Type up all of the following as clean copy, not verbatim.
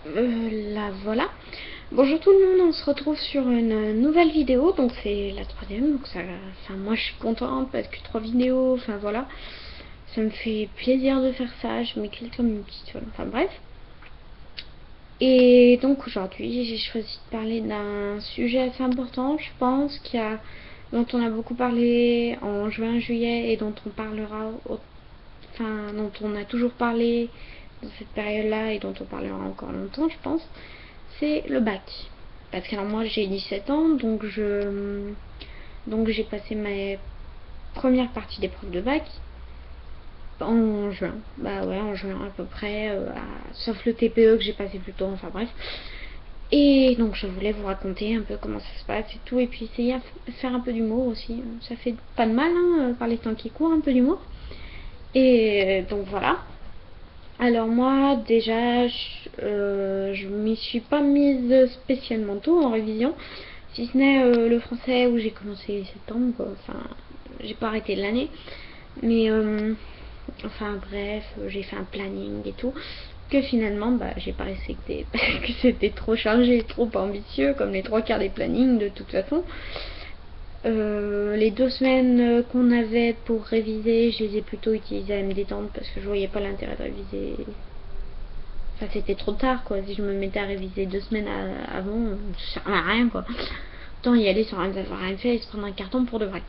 La voilà. Bonjour tout le monde, on se retrouve sur une nouvelle vidéo, donc c'est la troisième, donc ça, enfin moi je suis contente parce que 3 vidéos, enfin voilà, ça me fait plaisir de faire ça, je m'éclate comme une petite folle, enfin bref. Et donc aujourd'hui j'ai choisi de parler d'un sujet assez important, je pense, dont on a beaucoup parlé en juin, juillet et dont on parlera, enfin dont on a toujours parlé dans cette période-là et dont on parlera encore longtemps, je pense. C'est le bac. Parce que alors moi j'ai 17 ans, donc j'ai passé ma première partie d'épreuve de bac en juin. Bah ouais, en juin à peu près, sauf le TPE que j'ai passé plus tôt, enfin bref. Et donc je voulais vous raconter un peu comment ça se passe et tout, et puis essayer de faire un peu d'humour aussi. Ça fait pas de mal, hein, par les temps qui courent, un peu d'humour. Et donc voilà. Alors moi déjà je m'y suis pas mise spécialement tôt en révision, si ce n'est le français où j'ai commencé septembre, quoi. Enfin j'ai pas arrêté de l'année, mais enfin bref, j'ai fait un planning et tout, que finalement bah j'ai pas respecté parce que c'était trop chargé, trop ambitieux comme les 3 quarts des plannings de toute façon. Les 2 semaines qu'on avait pour réviser, je les ai plutôt utilisées à me détendre parce que je voyais pas l'intérêt de réviser. Enfin, c'était trop tard, quoi. Si je me mettais à réviser 2 semaines avant, ça servait à rien, quoi. Autant y aller sans rien avoir rien fait et se prendre un carton pour de vrai.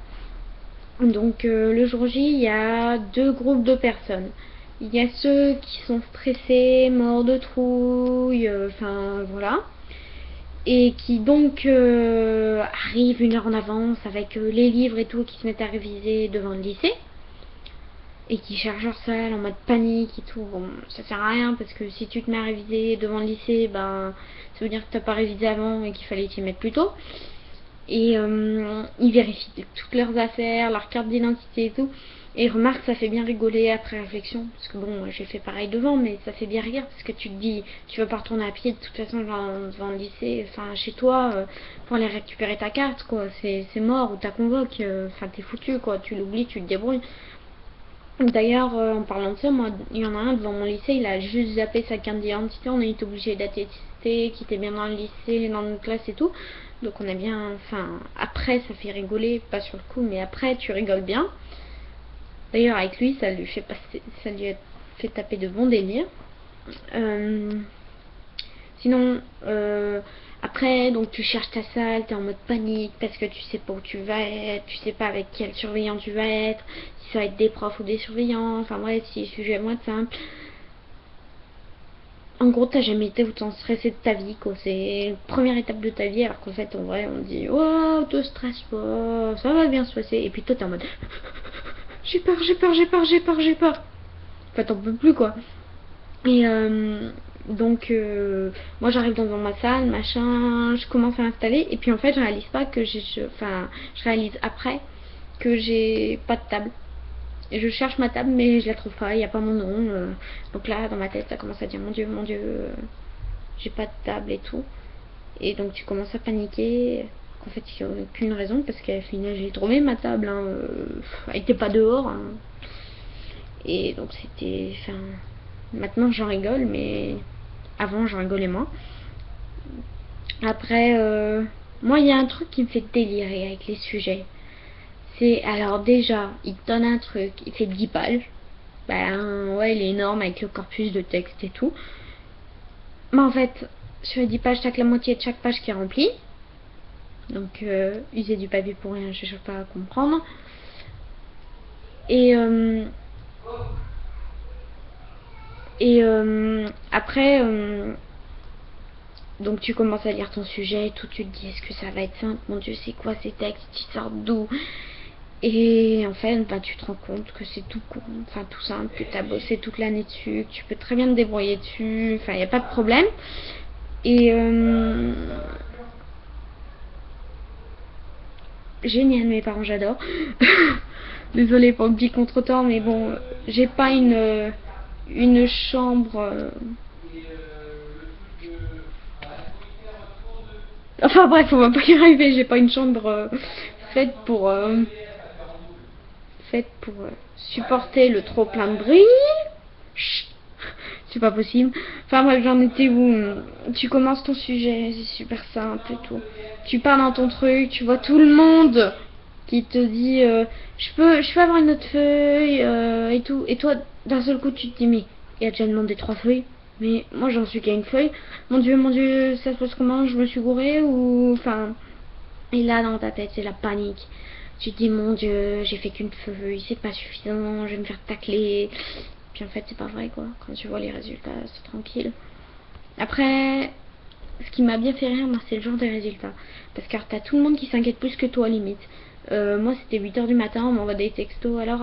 Donc, le jour J, il y a 2 groupes de personnes. Il y a ceux qui sont stressés, morts de trouille, enfin voilà. Et qui donc arrivent 1 heure en avance avec les livres et tout, qui se mettent à réviser devant le lycée. Et qui cherchent leur salle en mode panique et tout. Bon, ça sert à rien parce que si tu te mets à réviser devant le lycée, ben ça veut dire que t'as pas révisé avant et qu'il fallait t'y mettre plus tôt. Et ils vérifient toutes leurs affaires, leur carte d'identité et tout. Et remarque, ça fait bien rigoler après réflexion. Parce que bon, j'ai fait pareil devant, mais ça fait bien rire. Parce que tu te dis, tu vas pas retourner à pied de toute façon devant le lycée, enfin chez toi, pour aller récupérer ta carte, quoi. C'est mort, ou ta convoque, enfin t'es foutu, quoi. Tu l'oublies, tu te débrouilles. D'ailleurs, en parlant de ça, moi, il y en a un devant mon lycée, il a juste zappé sa carte d'identité, on a été obligé d'attester qu'il était bien dans le lycée, dans notre classe et tout. Donc on a bien, enfin, après ça fait rigoler, pas sur le coup, mais après tu rigoles bien. D'ailleurs avec lui, ça lui fait passer, ça lui a fait taper de bons délires. Euh, Sinon, après, donc tu cherches ta salle, t'es en mode panique parce que tu sais pas où tu vas être, tu sais pas avec quel surveillant tu vas être, si ça va être des profs ou des surveillants, enfin bref, si le sujet est moins simple. En gros, t'as jamais été autant stressé de ta vie, quoi. C'est la première étape de ta vie, alors qu'en fait, en vrai, on dit oh, te stresse pas, ça va bien se passer. Et puis toi, t'es en mode j'ai peur, j'ai peur, j'ai peur, j'ai peur, j'ai peur. Enfin, t'en peux plus, quoi. Et donc, moi j'arrive dans ma salle, machin, je commence à m'installer, et puis en fait, je réalise pas que enfin, je réalise après que j'ai pas de table. Et je cherche ma table, mais je la trouve pas, il n'y a pas mon nom. Donc là, dans ma tête, ça commence à dire mon Dieu, j'ai pas de table et tout. Et donc tu commences à paniquer. En fait, il n'y a aucune raison parce qu'à final, j'ai trouvé ma table. Hein, elle était pas dehors. Hein. Et donc c'était. Enfin, maintenant j'en rigole, mais avant j'en rigolais moins. Après, moi il y a un truc qui me fait délirer avec les sujets. C'est alors déjà, il te donne un truc, il fait 10 pages. Ben ouais, il est énorme avec le corpus de texte et tout. Mais en fait, sur les 10 pages, t'as que la moitié de chaque page qui est remplie. Donc, user du papier pour rien, je cherche pas à comprendre. Et, après, donc tu commences à lire ton sujet et tout, tu te dis est-ce que ça va être simple, mon dieu c'est quoi ces textes, ils sortent d'où? Et en fait bah, tu te rends compte que c'est tout con, enfin tout simple, que tu as bossé toute l'année dessus, que tu peux très bien te débrouiller dessus, enfin il n'y a pas de problème. Et génial, mes parents j'adore. Désolée pour le petit contretemps, mais bon, j'ai pas une chambre. Enfin bref, on va pas y arriver. J'ai pas une chambre faite pour supporter le trop plein de bruit. Chut, c'est pas possible. Enfin bref, j'en étais où tu commences ton sujet, c'est super simple et tout. Tu pars dans ton truc, tu vois tout le monde qui te dit je peux avoir une autre feuille et tout. Et toi, d'un seul coup, tu te dis mais il a déjà demandé 3 feuilles. Mais moi j'en suis qu'à une feuille. Mon dieu, ça se passe comment? Je me suis gourée ou... Enfin... Et là, dans ta tête, c'est la panique. Tu te dis, mon Dieu, j'ai fait qu'une feuille, c'est pas suffisant, je vais me faire tacler. Puis en fait, c'est pas vrai, quoi. Quand tu vois les résultats, c'est tranquille. Après, ce qui m'a bien fait rire, moi, c'est le genre de résultats. Parce que t'as tout le monde qui s'inquiète plus que toi, limite. Moi, c'était 8h du matin, on m'envoie des textos, alors.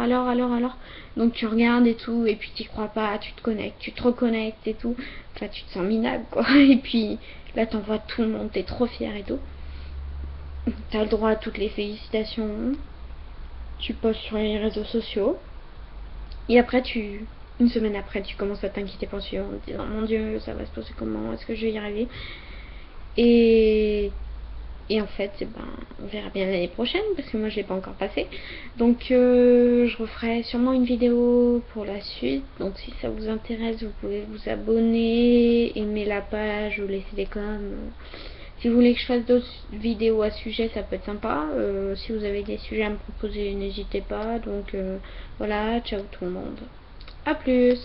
Donc tu regardes et tout, et puis t'y crois pas, tu te connectes, tu te reconnectes et tout. Enfin, tu te sens minable, quoi. Et puis là, t'envoies tout le monde, t'es trop fier et tout. T'as le droit à toutes les félicitations. Tu postes sur les réseaux sociaux. Et après, une semaine après, tu commences à t'inquiéter pour le suivant en te disant mon Dieu, ça va se passer comment? Est-ce que je vais y arriver? Et, et en fait, on verra bien l'année prochaine parce que moi je l'ai pas encore passé. Donc je referai sûrement une vidéo pour la suite. Donc si ça vous intéresse, vous pouvez vous abonner, aimer la page ou laisser des coms. Si vous voulez que je fasse d'autres vidéos à ce sujet, ça peut être sympa. Si vous avez des sujets à me proposer, n'hésitez pas. Donc voilà, ciao tout le monde. A plus.